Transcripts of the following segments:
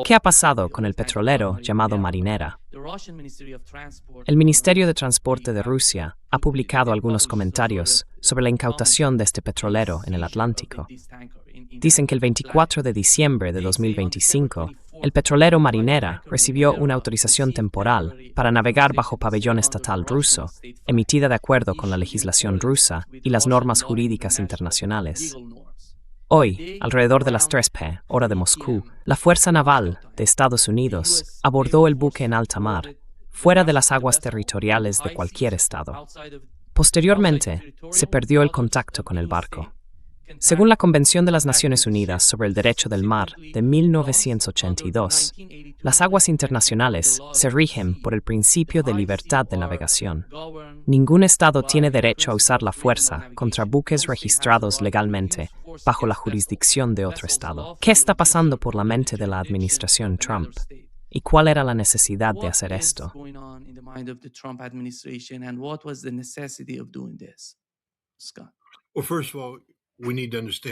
¿Qué ha pasado con el petrolero llamado Marinera? El Ministerio de Transporte de Rusia ha publicado algunos comentarios sobre la incautación de este petrolero en el Atlántico. Dicen que el 24 de diciembre de 2025, el petrolero Marinera recibió una autorización temporal para navegar bajo pabellón estatal ruso, emitida de acuerdo con la legislación rusa y las normas jurídicas internacionales. Hoy, alrededor de las 3 p. hora de Moscú, la Fuerza Naval de Estados Unidos abordó el buque en alta mar, fuera de las aguas territoriales de cualquier estado. Posteriormente, se perdió el contacto con el barco. Según la Convención de las Naciones Unidas sobre el Derecho del Mar de 1982, las aguas internacionales se rigen por el principio de libertad de navegación. Ningún estado tiene derecho a usar la fuerza contra buques registrados legalmente bajo la jurisdicción de otro estado. ¿Qué está pasando por la mente de la administración Trump? ¿Y cuál era la necesidad de hacer esto?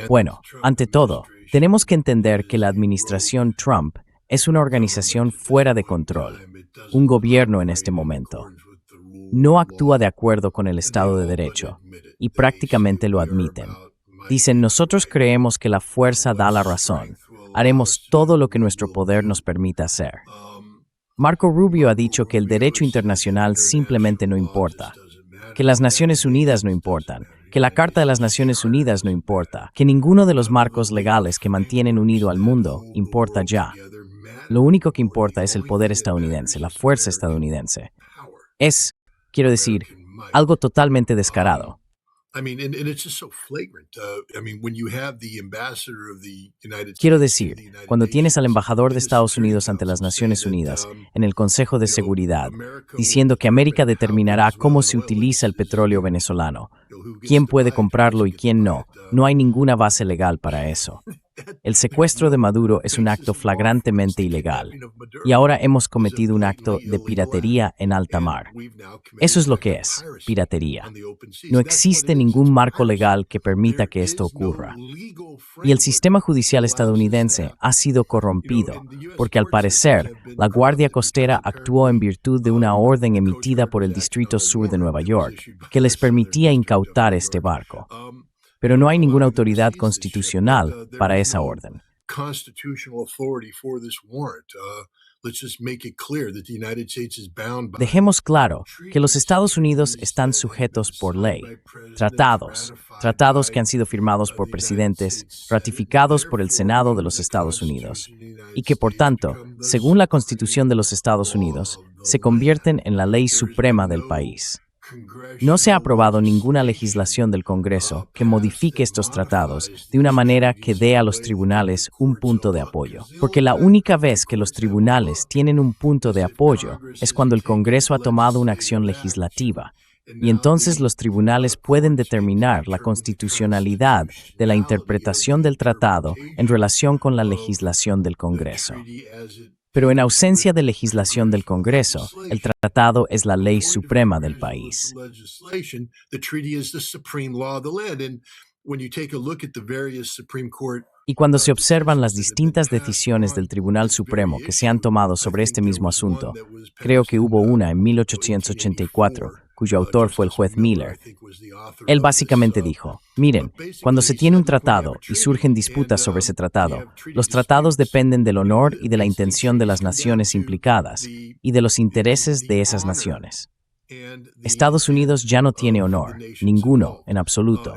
Bueno, ante todo, tenemos que entender que la administración Trump es una organización fuera de control, un gobierno en este momento. No actúa de acuerdo con el Estado de Derecho, y prácticamente lo admiten. Dicen, nosotros creemos que la fuerza da la razón. Haremos todo lo que nuestro poder nos permita hacer. Marco Rubio ha dicho que el derecho internacional simplemente no importa, que las Naciones Unidas no importan, que la Carta de las Naciones Unidas no importa, que ninguno de los marcos legales que mantienen unido al mundo importa ya. Lo único que importa es el poder estadounidense, la fuerza estadounidense. Es, quiero decir, algo totalmente descarado. Quiero decir, cuando tienes al embajador de Estados Unidos ante las Naciones Unidas en el Consejo de Seguridad, diciendo que América determinará cómo se utiliza el petróleo venezolano, quién puede comprarlo y quién no, no hay ninguna base legal para eso. El secuestro de Maduro es un acto flagrantemente ilegal, y ahora hemos cometido un acto de piratería en alta mar. Eso es lo que es, piratería. No existe ningún marco legal que permita que esto ocurra. Y el sistema judicial estadounidense ha sido corrompido, porque al parecer, la Guardia Costera actuó en virtud de una orden emitida por el Distrito Sur de Nueva York, que les permitía incautar este barco. Pero no hay ninguna autoridad constitucional para esa orden. Dejemos claro que los Estados Unidos están sujetos por ley. Tratados que han sido firmados por presidentes, ratificados por el Senado de los Estados Unidos, y que, por tanto, según la Constitución de los Estados Unidos, se convierten en la ley suprema del país. No se ha aprobado ninguna legislación del Congreso que modifique estos tratados de una manera que dé a los tribunales un punto de apoyo, porque la única vez que los tribunales tienen un punto de apoyo es cuando el Congreso ha tomado una acción legislativa, y entonces los tribunales pueden determinar la constitucionalidad de la interpretación del tratado en relación con la legislación del Congreso. Pero en ausencia de legislación del Congreso, el tratado es la ley suprema del país. Y cuando se observan las distintas decisiones del Tribunal Supremo que se han tomado sobre este mismo asunto, creo que hubo una en 1884, cuyo autor fue el juez Miller. Él básicamente dijo, miren, cuando se tiene un tratado y surgen disputas sobre ese tratado, los tratados dependen del honor y de la intención de las naciones implicadas y de los intereses de esas naciones. Estados Unidos ya no tiene honor, ninguno, en absoluto.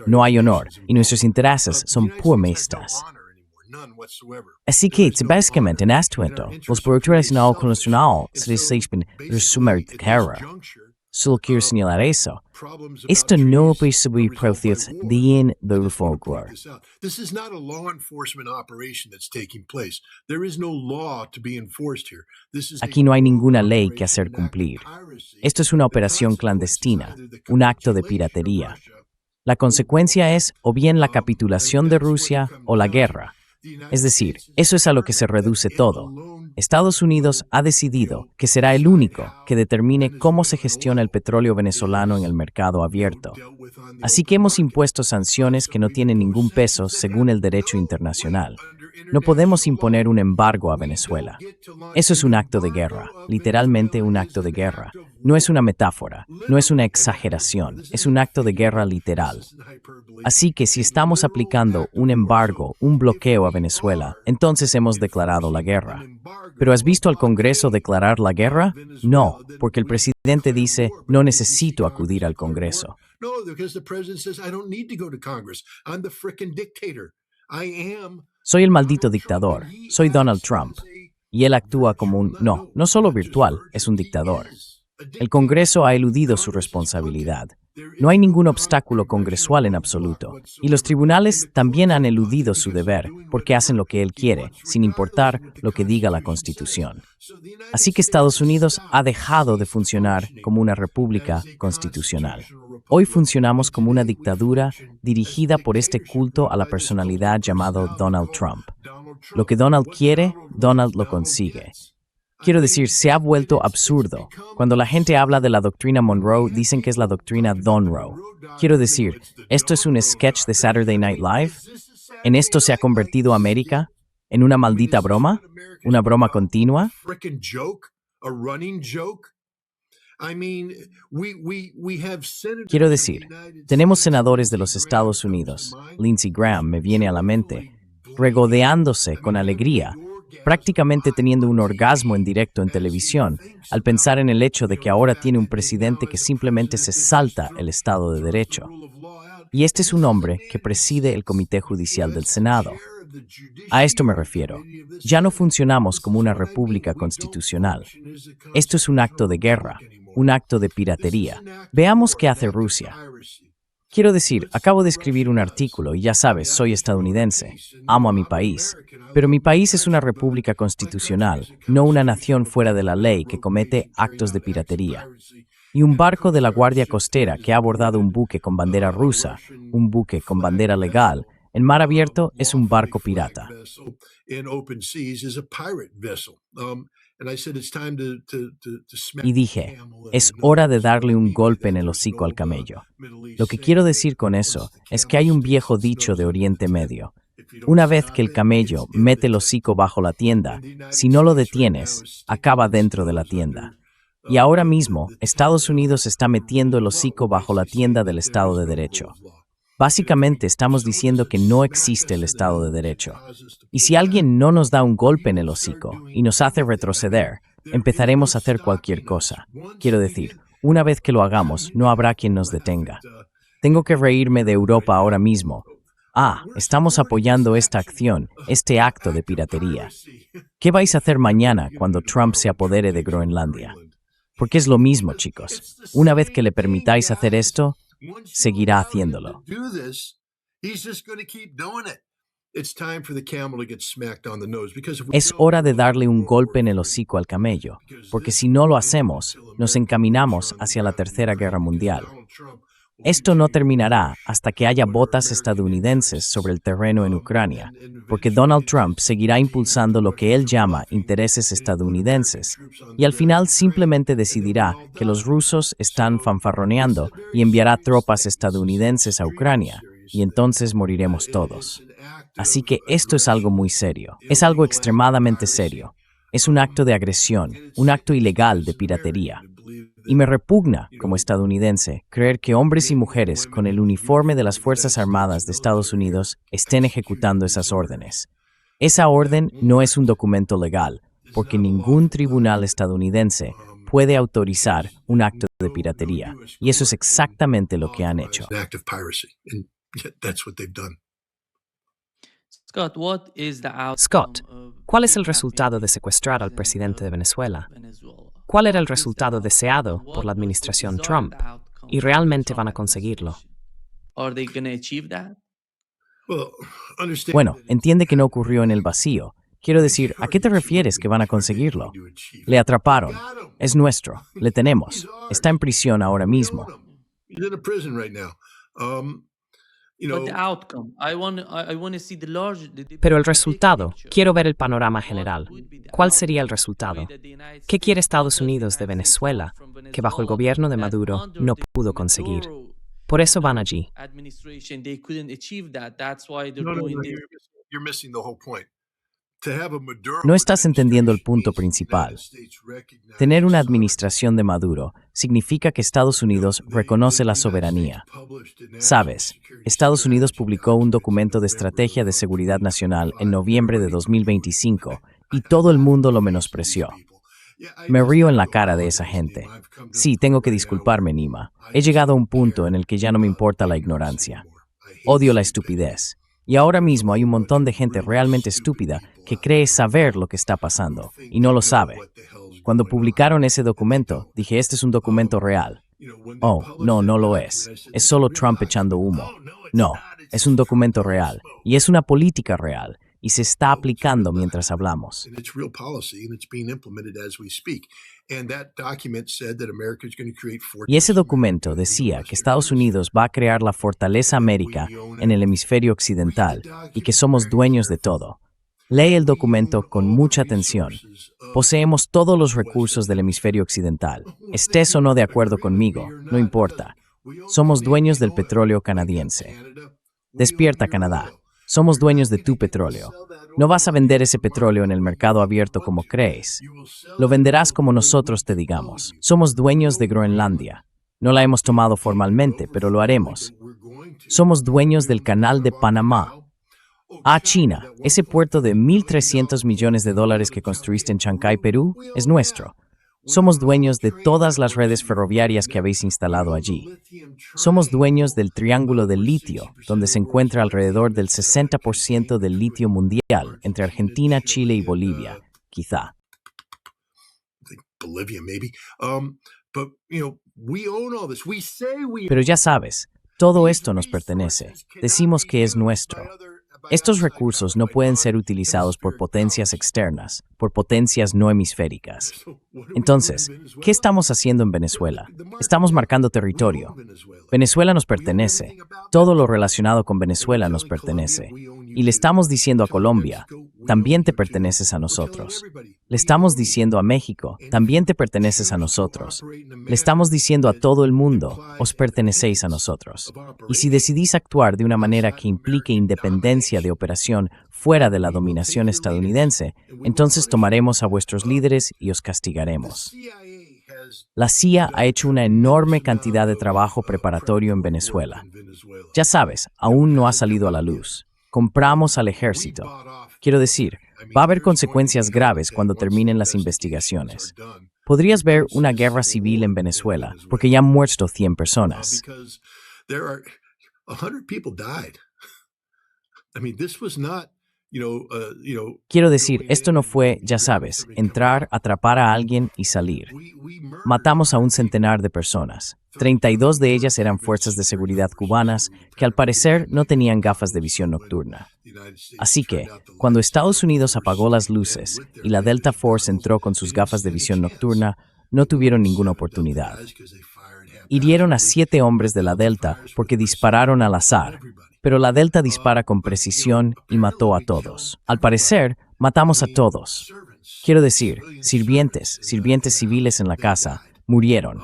No hay honor, y nuestros intereses son puestos. Así que, básicamente, en este momento, los productores nacional se deciden resumir de carrera. Solo quiero señalar eso. Esto no puede ser producido bien de folclore. Aquí no hay ninguna ley que hacer cumplir. Esto es una operación clandestina, un acto de piratería. La consecuencia es o bien la capitulación de Rusia o la guerra. Es decir, eso es a lo que se reduce todo. Estados Unidos ha decidido que será el único que determine cómo se gestiona el petróleo venezolano en el mercado abierto. Así que hemos impuesto sanciones que no tienen ningún peso según el derecho internacional. No podemos imponer un embargo a Venezuela. Eso es un acto de guerra, literalmente un acto de guerra. No es una metáfora, no es una exageración, es un acto de guerra literal. Así que si estamos aplicando un embargo, un bloqueo a Venezuela, entonces hemos declarado la guerra. ¿Pero has visto al Congreso declarar la guerra? No, porque el presidente dice, no necesito acudir al Congreso. Soy el maldito dictador, soy Donald Trump. Y él actúa como no solo virtual, es un dictador. El Congreso ha eludido su responsabilidad. No hay ningún obstáculo congresual en absoluto. Y los tribunales también han eludido su deber, porque hacen lo que él quiere, sin importar lo que diga la Constitución. Así que Estados Unidos ha dejado de funcionar como una república constitucional. Hoy funcionamos como una dictadura dirigida por este culto a la personalidad llamado Donald Trump. Lo que Donald quiere, Donald lo consigue. Quiero decir, se ha vuelto absurdo. Cuando la gente habla de la doctrina Monroe, dicen que es la doctrina Donroe. Quiero decir, ¿esto es un sketch de Saturday Night Live? ¿En esto se ha convertido América? ¿En una maldita broma? ¿Una broma continua? Quiero decir, tenemos senadores de los Estados Unidos, Lindsey Graham me viene a la mente, regodeándose con alegría, prácticamente teniendo un orgasmo en directo en televisión, al pensar en el hecho de que ahora tiene un presidente que simplemente se salta el Estado de Derecho. Y este es un hombre que preside el Comité Judicial del Senado. A esto me refiero. Ya no funcionamos como una república constitucional. Esto es un acto de guerra, un acto de piratería. Veamos qué hace Rusia. Quiero decir, acabo de escribir un artículo y ya sabes, soy estadounidense, amo a mi país, pero mi país es una república constitucional, no una nación fuera de la ley que comete actos de piratería. Y un barco de la Guardia Costera que ha abordado un buque con bandera rusa, un buque con bandera legal, en mar abierto es un barco pirata. Y dije, es hora de darle un golpe en el hocico al camello. Lo que quiero decir con eso es que hay un viejo dicho de Oriente Medio. Una vez que el camello mete el hocico bajo la tienda, si no lo detienes, acaba dentro de la tienda. Y ahora mismo, Estados Unidos está metiendo el hocico bajo la tienda del Estado de Derecho. Básicamente estamos diciendo que no existe el Estado de Derecho. Y si alguien no nos da un golpe en el hocico y nos hace retroceder, empezaremos a hacer cualquier cosa. Quiero decir, una vez que lo hagamos, no habrá quien nos detenga. Tengo que reírme de Europa ahora mismo. Estamos apoyando esta acción, este acto de piratería. ¿Qué vais a hacer mañana cuando Trump se apodere de Groenlandia? Porque es lo mismo, chicos. Una vez que le permitáis hacer esto, seguirá haciéndolo. Es hora de darle un golpe en el hocico al camello, porque si no lo hacemos, nos encaminamos hacia la Tercera Guerra Mundial. Esto no terminará hasta que haya botas estadounidenses sobre el terreno en Ucrania, porque Donald Trump seguirá impulsando lo que él llama intereses estadounidenses, y al final simplemente decidirá que los rusos están fanfarroneando y enviará tropas estadounidenses a Ucrania, y entonces moriremos todos. Así que esto es algo muy serio, es algo extremadamente serio. Es un acto de agresión, un acto ilegal de piratería. Y me repugna, como estadounidense, creer que hombres y mujeres con el uniforme de las Fuerzas Armadas de Estados Unidos estén ejecutando esas órdenes. Esa orden no es un documento legal, porque ningún tribunal estadounidense puede autorizar un acto de piratería. Y eso es exactamente lo que han hecho. Scott, ¿cuál es el resultado de secuestrar al presidente de Venezuela? ¿Cuál era el resultado deseado por la administración Trump? ¿Y realmente van a conseguirlo? Bueno, entiende que no ocurrió en el vacío. Quiero decir, ¿a qué te refieres que van a conseguirlo? Le atraparon. Es nuestro. Le tenemos. Está en prisión ahora mismo. Pero el resultado, quiero ver el panorama general. ¿Cuál sería el resultado? ¿Qué quiere Estados Unidos de Venezuela, que bajo el gobierno de Maduro no pudo conseguir? Por eso van allí. No, no, no, you're missing the whole point. To have a No Maduro estás entendiendo el punto administration means the principal. United States recognizes Tener una sovereignty. administración de Maduro significa que Estados Unidos reconoce la soberanía. Sabes, Estados Unidos publicó un documento de estrategia de seguridad nacional en noviembre de 2025 y todo el mundo lo menospreció. Me río en la cara de esa gente. Sí, tengo que disculparme, Nima. He llegado a un punto en el que ya no me importa la ignorancia. Odio la estupidez. Y ahora mismo hay un montón de gente realmente estúpida que cree saber lo que está pasando y no lo sabe. Cuando publicaron ese documento, dije, este es un documento real. Oh, no, no lo es. Es solo Trump echando humo. No, es un documento real y es una política real y se está aplicando mientras hablamos. And it's real policy and it's being implemented as we speak. And that document said that America is going to create Y ese documento decía que Estados Unidos va a crear la fortaleza América en el hemisferio occidental y que somos dueños de todo. Lee el documento con mucha atención. Poseemos todos los recursos del hemisferio occidental. Estés o no de acuerdo conmigo, no importa. Somos dueños del petróleo canadiense. Despierta, Canadá. Somos dueños de tu petróleo. No vas a vender ese petróleo en el mercado abierto como crees. Lo venderás como nosotros te digamos. Somos dueños de Groenlandia. No la hemos tomado formalmente, pero lo haremos. Somos dueños del Canal de Panamá. Ah, China, ese puerto de $1.300 millones que construiste en Chancay, Perú, es nuestro. Somos dueños de todas las redes ferroviarias que habéis instalado allí. Somos dueños del triángulo del litio, donde se encuentra alrededor del 60% del litio mundial entre Argentina, Chile y Bolivia, quizá. Bolivia, maybe. But, we own all this. We say we Pero ya sabes, todo esto nos pertenece. Decimos que es nuestro. Estos recursos no pueden ser utilizados por potencias externas, por potencias no hemisféricas. Entonces, ¿qué estamos haciendo en Venezuela? Estamos marcando territorio. Venezuela nos pertenece. Todo lo relacionado con Venezuela nos pertenece. Y le estamos diciendo a Colombia, también te perteneces a nosotros. Le estamos diciendo a México, también te perteneces a nosotros. Le estamos diciendo a todo el mundo, os pertenecéis a nosotros. Y si decidís actuar de una manera que implique independencia de operación fuera de la dominación estadounidense, entonces tomaremos a vuestros líderes y os castigaremos. La CIA ha hecho una enorme cantidad de trabajo preparatorio en Venezuela. Ya sabes, aún no ha salido a la luz. Compramos al ejército. Quiero decir, va a haber consecuencias graves cuando terminen las investigaciones. Podrías ver una guerra civil en Venezuela, porque ya han muerto 100 personas. Quiero decir, esto no fue, ya sabes, entrar, atrapar a alguien y salir. Matamos a un centenar de personas. 32 de ellas eran fuerzas de seguridad cubanas que al parecer no tenían gafas de visión nocturna. Así que, cuando Estados Unidos apagó las luces y la Delta Force entró con sus gafas de visión nocturna, no tuvieron ninguna oportunidad. Hirieron a 7 hombres de la Delta porque dispararon al azar, pero la Delta dispara con precisión y mató a todos. Al parecer, matamos a todos. Quiero decir, sirvientes civiles en la casa, murieron.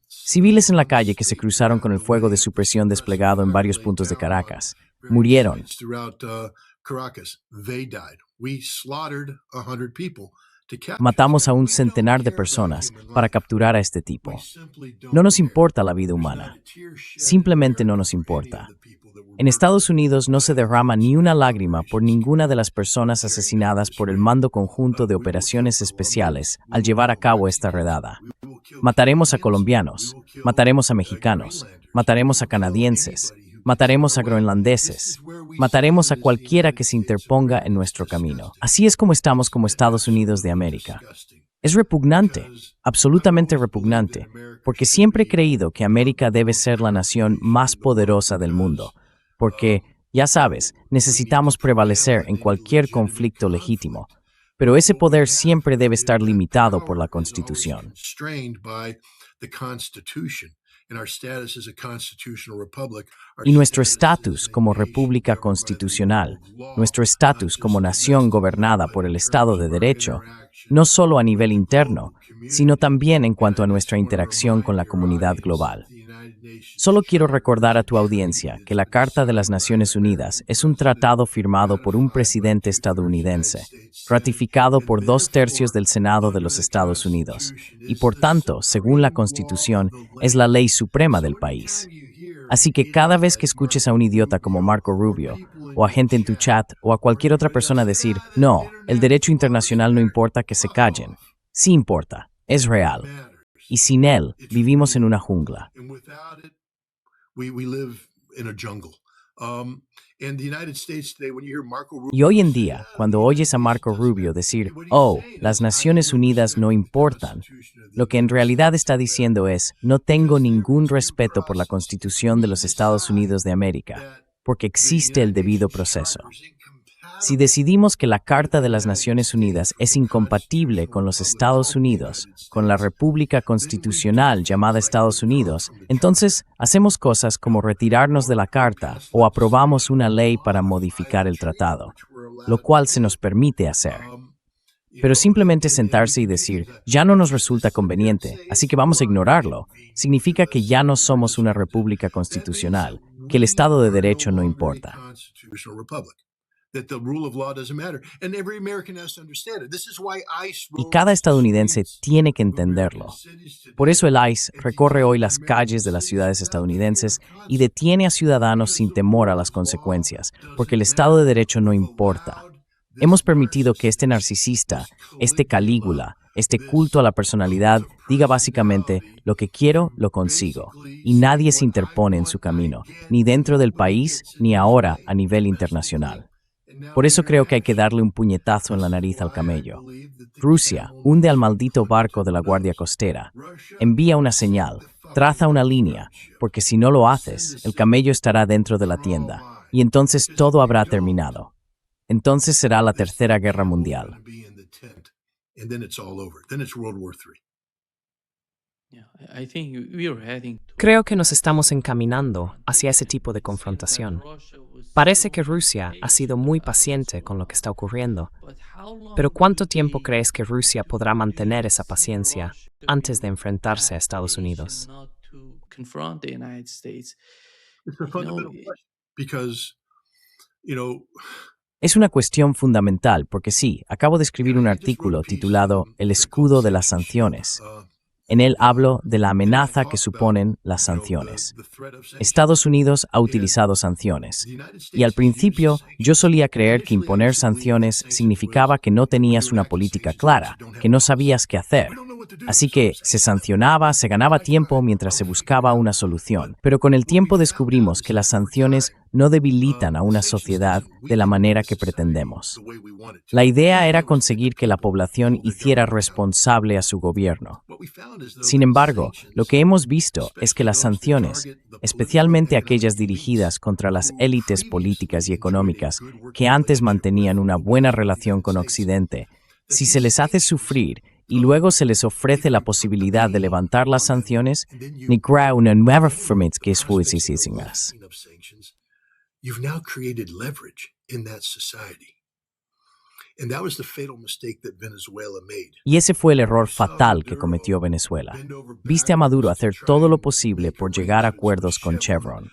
Civiles en la calle que se cruzaron con el fuego de supresión desplegado en varios puntos de Caracas, murieron. Matamos a un centenar de personas para capturar a este tipo. No nos importa la vida humana. Simplemente no nos importa. En Estados Unidos no se derrama ni una lágrima por ninguna de las personas asesinadas por el Mando Conjunto de Operaciones Especiales al llevar a cabo esta redada. Mataremos a colombianos, mataremos a mexicanos, mataremos a canadienses, mataremos a groenlandeses, mataremos a cualquiera que se interponga en nuestro camino. Así es como estamos como Estados Unidos de América. Es repugnante, absolutamente repugnante, porque siempre he creído que América debe ser la nación más poderosa del mundo, porque, ya sabes, necesitamos prevalecer en cualquier conflicto legítimo, pero ese poder siempre debe estar limitado por la Constitución. Y nuestro estatus como república constitucional, nuestro estatus como nación gobernada por el Estado de Derecho, no solo a nivel interno, sino también en cuanto a nuestra interacción con la comunidad global. Solo quiero recordar a tu audiencia que la Carta de las Naciones Unidas es un tratado firmado por un presidente estadounidense, ratificado por 2/3 del Senado de los Estados Unidos, y por tanto, según la Constitución, es la ley suprema del país. Así que cada vez que escuches a un idiota como Marco Rubio, o a gente en tu chat, o a cualquier otra persona decir, no, el derecho internacional no importa, que se callen. Sí importa, es real. Y sin él, vivimos en una jungla. Y hoy en día, cuando oyes a Marco Rubio decir, oh, las Naciones Unidas no importan, lo que en realidad está diciendo es, no tengo ningún respeto por la Constitución de los Estados Unidos de América, porque existe el debido proceso. Si decidimos que la Carta de las Naciones Unidas es incompatible con los Estados Unidos, con la República Constitucional llamada Estados Unidos, entonces hacemos cosas como retirarnos de la Carta o aprobamos una ley para modificar el tratado, lo cual se nos permite hacer. Pero simplemente sentarse y decir, ya no nos resulta conveniente, así que vamos a ignorarlo, significa que ya no somos una república constitucional, que el Estado de Derecho no importa. Y cada estadounidense tiene que entenderlo. Por eso el ICE recorre hoy las calles de las ciudades estadounidenses y detiene a ciudadanos sin temor a las consecuencias, porque el Estado de Derecho no importa. Hemos permitido que este narcisista, este Calígula, este culto a la personalidad, diga básicamente, lo que quiero, lo consigo, y nadie se interpone en su camino, ni dentro del país, ni ahora a nivel internacional. Por eso creo que hay que darle un puñetazo en la nariz al camello. Rusia hunde al maldito barco de la Guardia Costera. Envía una señal, traza una línea, porque si no lo haces, el camello estará dentro de la tienda, y entonces todo habrá terminado. Entonces será la Tercera Guerra Mundial. Creo que nos estamos encaminando hacia ese tipo de confrontación. Parece que Rusia ha sido muy paciente con lo que está ocurriendo, pero ¿cuánto tiempo crees que Rusia podrá mantener esa paciencia antes de enfrentarse a Estados Unidos? Es una cuestión fundamental porque sí, acabo de escribir un artículo titulado El escudo de las sanciones. En él hablo de la amenaza que suponen las sanciones. Estados Unidos ha utilizado sanciones. Y al principio, yo solía creer que imponer sanciones significaba que no tenías una política clara, que no sabías qué hacer. Así que se sancionaba, se ganaba tiempo mientras se buscaba una solución. Pero con el tiempo descubrimos que las sanciones no debilitan a una sociedad de la manera que pretendemos. La idea era conseguir que la población hiciera responsable a su gobierno. Sin embargo, lo que hemos visto es que las sanciones, especialmente aquellas dirigidas contra las élites políticas y económicas que antes mantenían una buena relación con Occidente, si se les hace sufrir y luego se les ofrece la posibilidad de levantar las sanciones, ni crea una nueva forma que más. You've now created leverage in that society. And that was the fatal mistake that Venezuela made. Y ese fue el error fatal que cometió Venezuela. Viste a Maduro hacer todo lo posible por llegar a acuerdos con Chevron.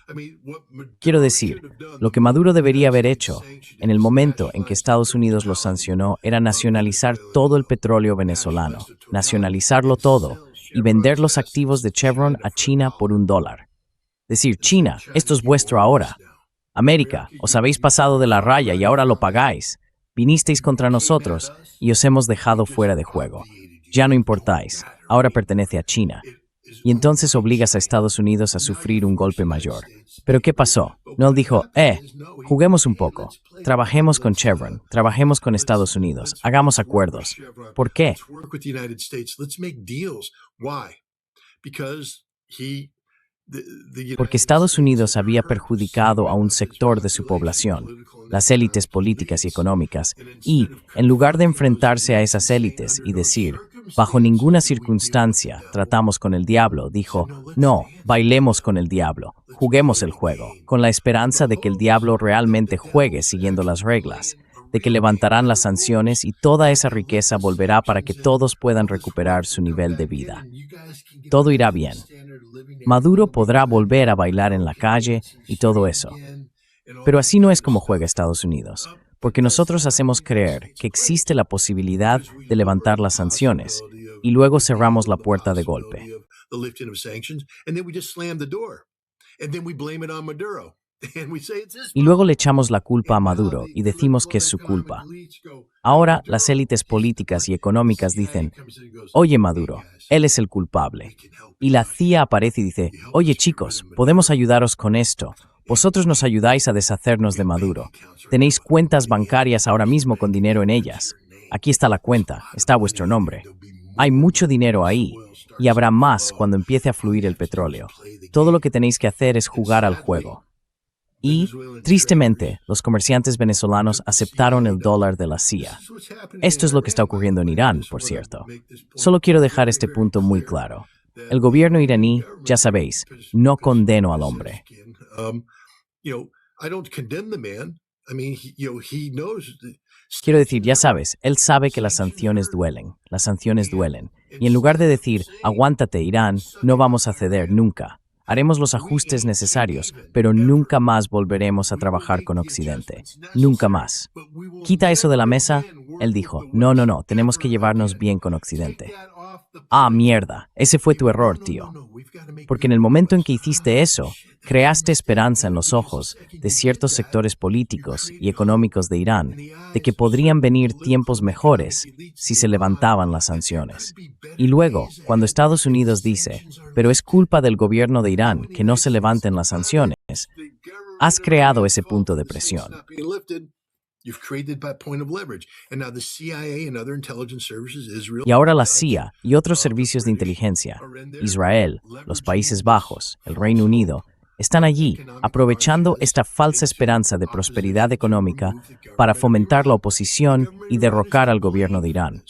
Quiero decir, lo que Maduro debería haber hecho en el momento en que Estados Unidos lo sancionó era nacionalizar todo el petróleo venezolano, nacionalizarlo todo y vender los activos de Chevron a China por $1. Decir, China, esto es vuestro ahora. América, os habéis pasado de la raya y ahora lo pagáis. Vinisteis contra nosotros y os hemos dejado fuera de juego. Ya no importáis, ahora pertenece a China. Y entonces obligas a Estados Unidos a sufrir un golpe mayor. ¿Pero qué pasó? No, él dijo, juguemos un poco. Trabajemos con Chevron, trabajemos con Estados Unidos, hagamos acuerdos. ¿Por qué? Porque Estados Unidos había perjudicado a un sector de su población, las élites políticas y económicas, y, en lugar de enfrentarse a esas élites y decir, Bajo ninguna circunstancia tratamos con el diablo, dijo, no, bailemos con el diablo, juguemos el juego, con la esperanza de que el diablo realmente juegue siguiendo las reglas, de que levantarán las sanciones y toda esa riqueza volverá para que todos puedan recuperar su nivel de vida. Todo irá bien. Maduro podrá volver a bailar en la calle y todo eso. Pero así no es como juega Estados Unidos, porque nosotros hacemos creer que existe la posibilidad de levantar las sanciones y luego cerramos la puerta de golpe. Y luego le echamos la culpa a Maduro y decimos que es su culpa. Ahora las élites políticas y económicas dicen, oye Maduro, él es el culpable. Y la CIA aparece y dice, oye chicos, podemos ayudaros con esto. Vosotros nos ayudáis a deshacernos de Maduro. Tenéis cuentas bancarias ahora mismo con dinero en ellas. Aquí está la cuenta, está vuestro nombre. Hay mucho dinero ahí y habrá más cuando empiece a fluir el petróleo. Todo lo que tenéis que hacer es jugar al juego. Y, tristemente, los comerciantes venezolanos aceptaron el dólar de la CIA. Esto es lo que está ocurriendo en Irán, por cierto. Solo quiero dejar este punto muy claro. El gobierno iraní, ya sabéis, no condeno al hombre. Quiero decir, ya sabes, él sabe que las sanciones duelen. Y en lugar de decir, aguántate Irán, no vamos a ceder nunca. Haremos los ajustes necesarios, pero nunca más volveremos a trabajar con Occidente. Nunca más. Quita eso de la mesa. Él dijo, no, tenemos que llevarnos bien con Occidente. Ah, mierda, ese fue tu error, tío. Porque en el momento en que hiciste eso, creaste esperanza en los ojos de ciertos sectores políticos y económicos de Irán de que podrían venir tiempos mejores si se levantaban las sanciones. Y luego, cuando Estados Unidos dice, pero es culpa del gobierno de Irán que no se levanten las sanciones, has creado ese punto de presión. Y ahora la CIA y otros servicios de inteligencia, Israel, los Países Bajos, el Reino Unido, están allí aprovechando esta falsa esperanza de prosperidad económica para fomentar la oposición y derrocar al gobierno de Irán.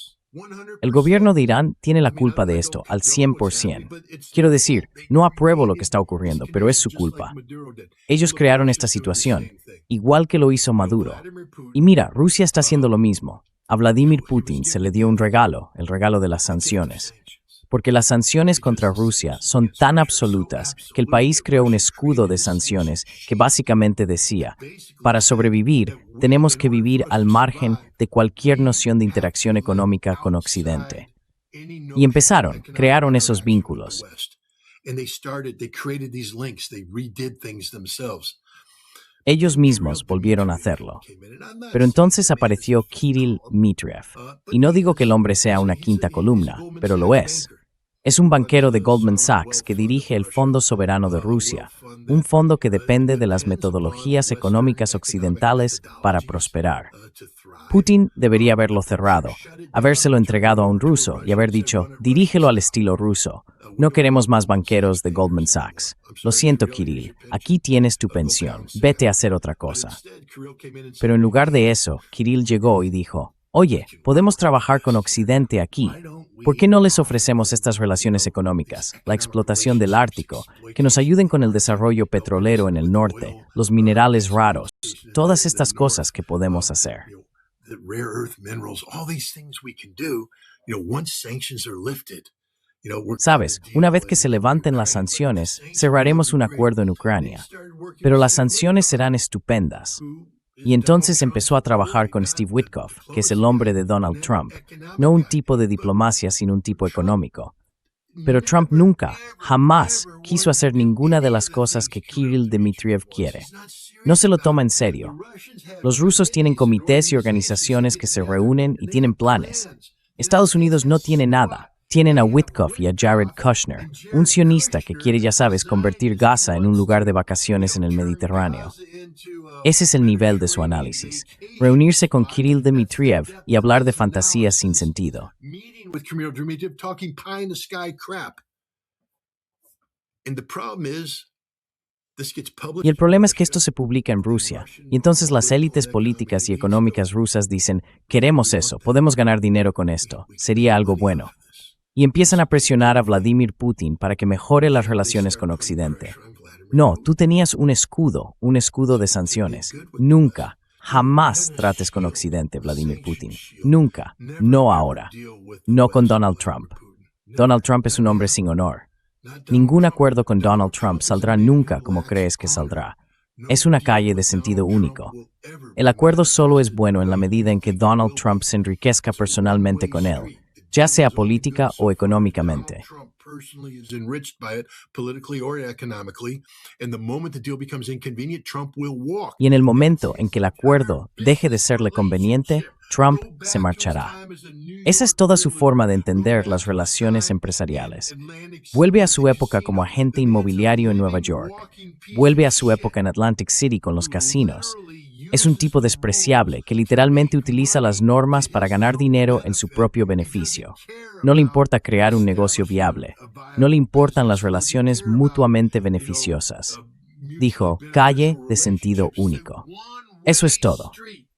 El gobierno de Irán tiene la culpa de esto al 100%. Quiero decir, no apruebo lo que está ocurriendo, pero es su culpa. Ellos crearon esta situación, igual que lo hizo Maduro. Y mira, Rusia está haciendo lo mismo. A Vladimir Putin se le dio un regalo, el regalo de las sanciones. Porque las sanciones contra Rusia son tan absolutas que el país creó un escudo de sanciones que básicamente decía, para sobrevivir, tenemos que vivir al margen de cualquier noción de interacción económica con Occidente. Y crearon esos vínculos. Ellos mismos volvieron a hacerlo. Pero entonces apareció Kirill Dmitriev. Y no digo que el hombre sea una quinta columna, pero lo es. Es un banquero de Goldman Sachs que dirige el Fondo Soberano de Rusia, un fondo que depende de las metodologías económicas occidentales para prosperar. Putin debería haberlo cerrado, habérselo entregado a un ruso y haber dicho, dirígelo al estilo ruso. No queremos más banqueros de Goldman Sachs. Lo siento, Kirill, aquí tienes tu pensión, vete a hacer otra cosa. Pero en lugar de eso, Kirill llegó y dijo, oye, podemos trabajar con Occidente aquí. ¿Por qué no les ofrecemos estas relaciones económicas, la explotación del Ártico, que nos ayuden con el desarrollo petrolero en el norte, los minerales raros, todas estas cosas que podemos hacer? Sabes, una vez que se levanten las sanciones, cerraremos un acuerdo en Ucrania. Pero las sanciones serán estupendas. Y entonces empezó a trabajar con Steve Witkoff, que es el hombre de Donald Trump, no un tipo de diplomacia, sino un tipo económico. Pero Trump nunca, jamás, quiso hacer ninguna de las cosas que Kirill Dmitriev quiere. No se lo toma en serio. Los rusos tienen comités y organizaciones que se reúnen y tienen planes. Estados Unidos no tiene nada. Tienen a Witkoff y a Jared Kushner, un sionista que quiere, ya sabes, convertir Gaza en un lugar de vacaciones en el Mediterráneo. Ese es el nivel de su análisis. Reunirse con Kirill Dmitriev y hablar de fantasías sin sentido. Y el problema es que esto se publica en Rusia, y entonces las élites políticas y económicas rusas dicen, queremos eso, podemos ganar dinero con esto, sería algo bueno. y empiezan a presionar a Vladimir Putin para que mejore las relaciones con Occidente. No, tú tenías un escudo de sanciones. Nunca, jamás trates con Occidente, Vladimir Putin. Nunca, no ahora. No con Donald Trump. Donald Trump es un hombre sin honor. Ningún acuerdo con Donald Trump saldrá nunca como crees que saldrá. Es una calle de sentido único. El acuerdo solo es bueno en la medida en que Donald Trump se enriquezca personalmente con él, ya sea política o económicamente. Y en el momento en que el acuerdo deje de serle conveniente, Trump se marchará. Esa es toda su forma de entender las relaciones empresariales. Vuelve a su época como agente inmobiliario en Nueva York. Vuelve a su época en Atlantic City con los casinos. Es un tipo despreciable que literalmente utiliza las normas para ganar dinero en su propio beneficio. No le importa crear un negocio viable. No le importan las relaciones mutuamente beneficiosas. Dijo, calle de sentido único. Eso es todo.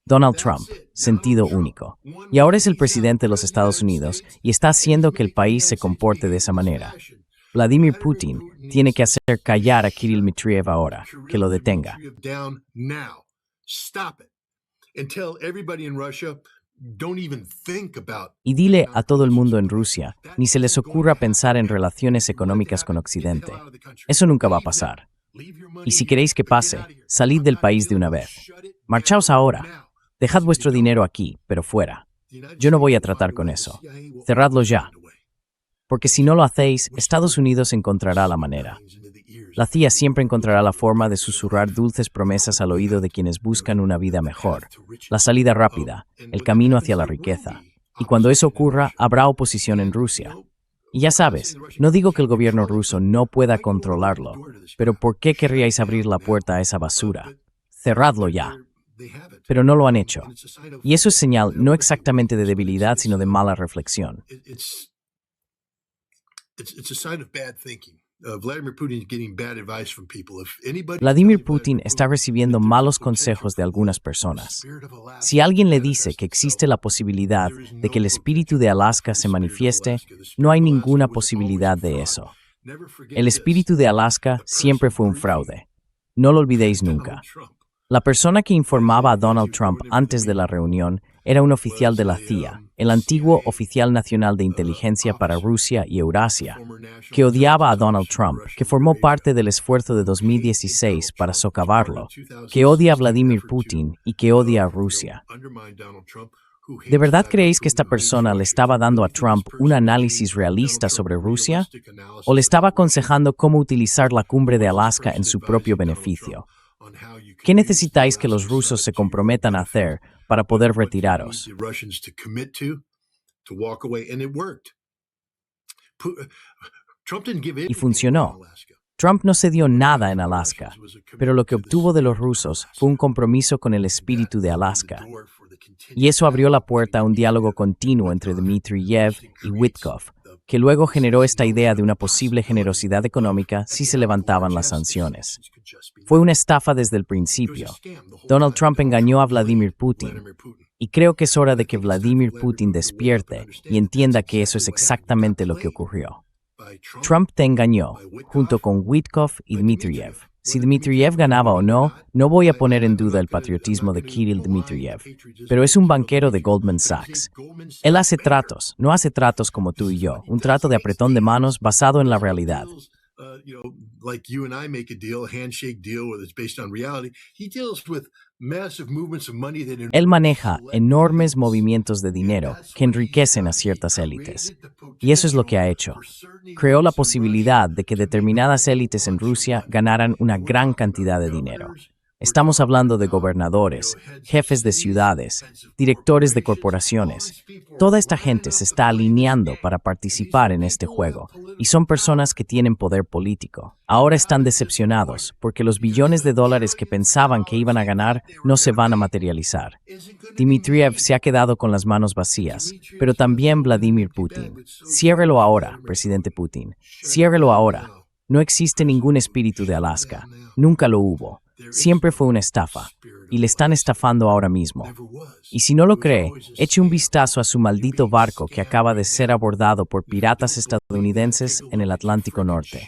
Donald Trump, sentido único. Y ahora es el presidente de los Estados Unidos y está haciendo que el país se comporte de esa manera. Vladimir Putin tiene que hacer callar a Kirill Dmitriev ahora, que lo detenga. Y dile a todo el mundo en Rusia, ni se les ocurra pensar en relaciones económicas con Occidente. Eso nunca va a pasar. Y si queréis que pase, salid del país de una vez. Marchaos ahora. Dejad vuestro dinero aquí, pero fuera. Yo no voy a tratar con eso. Cerradlo ya. Porque si no lo hacéis, Estados Unidos encontrará la manera. La CIA siempre encontrará la forma de susurrar dulces promesas al oído de quienes buscan una vida mejor, la salida rápida, el camino hacia la riqueza. Y cuando eso ocurra, habrá oposición en Rusia. Y ya sabes, no digo que el gobierno ruso no pueda controlarlo, pero ¿por qué querríais abrir la puerta a esa basura? Cerradlo ya. Pero no lo han hecho. Y eso es señal no exactamente de debilidad, sino de mala reflexión. Vladimir Putin está recibiendo malos consejos de algunas personas. Si alguien le dice que existe la posibilidad de que el espíritu de Alaska se manifieste, no hay ninguna posibilidad de eso. El espíritu de Alaska siempre fue un fraude. No lo olvidéis nunca. La persona que informaba a Donald Trump antes de la reunión era un oficial de la CIA, el antiguo oficial nacional de inteligencia para Rusia y Eurasia, que odiaba a Donald Trump, que formó parte del esfuerzo de 2016 para socavarlo, que odia a Vladimir Putin y que odia a Rusia. ¿De verdad creéis que esta persona le estaba dando a Trump un análisis realista sobre Rusia? ¿O le estaba aconsejando cómo utilizar la cumbre de Alaska en su propio beneficio? ¿Qué necesitáis que los rusos se comprometan a hacer para poder retiraros? Y funcionó. Trump no cedió nada en Alaska, pero lo que obtuvo de los rusos fue un compromiso con el espíritu de Alaska. Y eso abrió la puerta a un diálogo continuo entre Dmitriev y Witkoff, que luego generó esta idea de una posible generosidad económica si se levantaban las sanciones. Fue una estafa desde el principio. Donald Trump engañó a Vladimir Putin, y creo que es hora de que Vladimir Putin despierte y entienda que eso es exactamente lo que ocurrió. Trump te engañó, junto con Witkoff y Dmitriev. Si Dmitriev ganaba o no, no voy a poner en duda el patriotismo de Kirill Dmitriev, pero es un banquero de Goldman Sachs. Él hace tratos, no hace tratos como tú y yo, un trato de apretón de manos basado en la realidad. Él maneja enormes movimientos de dinero que enriquecen a ciertas élites. Y eso es lo que ha hecho. Creó la posibilidad de que determinadas élites en Rusia ganaran una gran cantidad de dinero. Estamos hablando de gobernadores, jefes de ciudades, directores de corporaciones. Toda esta gente se está alineando para participar en este juego, y son personas que tienen poder político. Ahora están decepcionados porque los billones de dólares que pensaban que iban a ganar no se van a materializar. Dmitriev se ha quedado con las manos vacías, pero también Vladimir Putin. Ciérrelo ahora, presidente Putin. Ciérrelo ahora. No existe ningún espíritu de Alaska. Nunca lo hubo. Siempre fue una estafa, y le están estafando ahora mismo. Y si no lo cree, eche un vistazo a su maldito barco que acaba de ser abordado por piratas estadounidenses en el Atlántico Norte.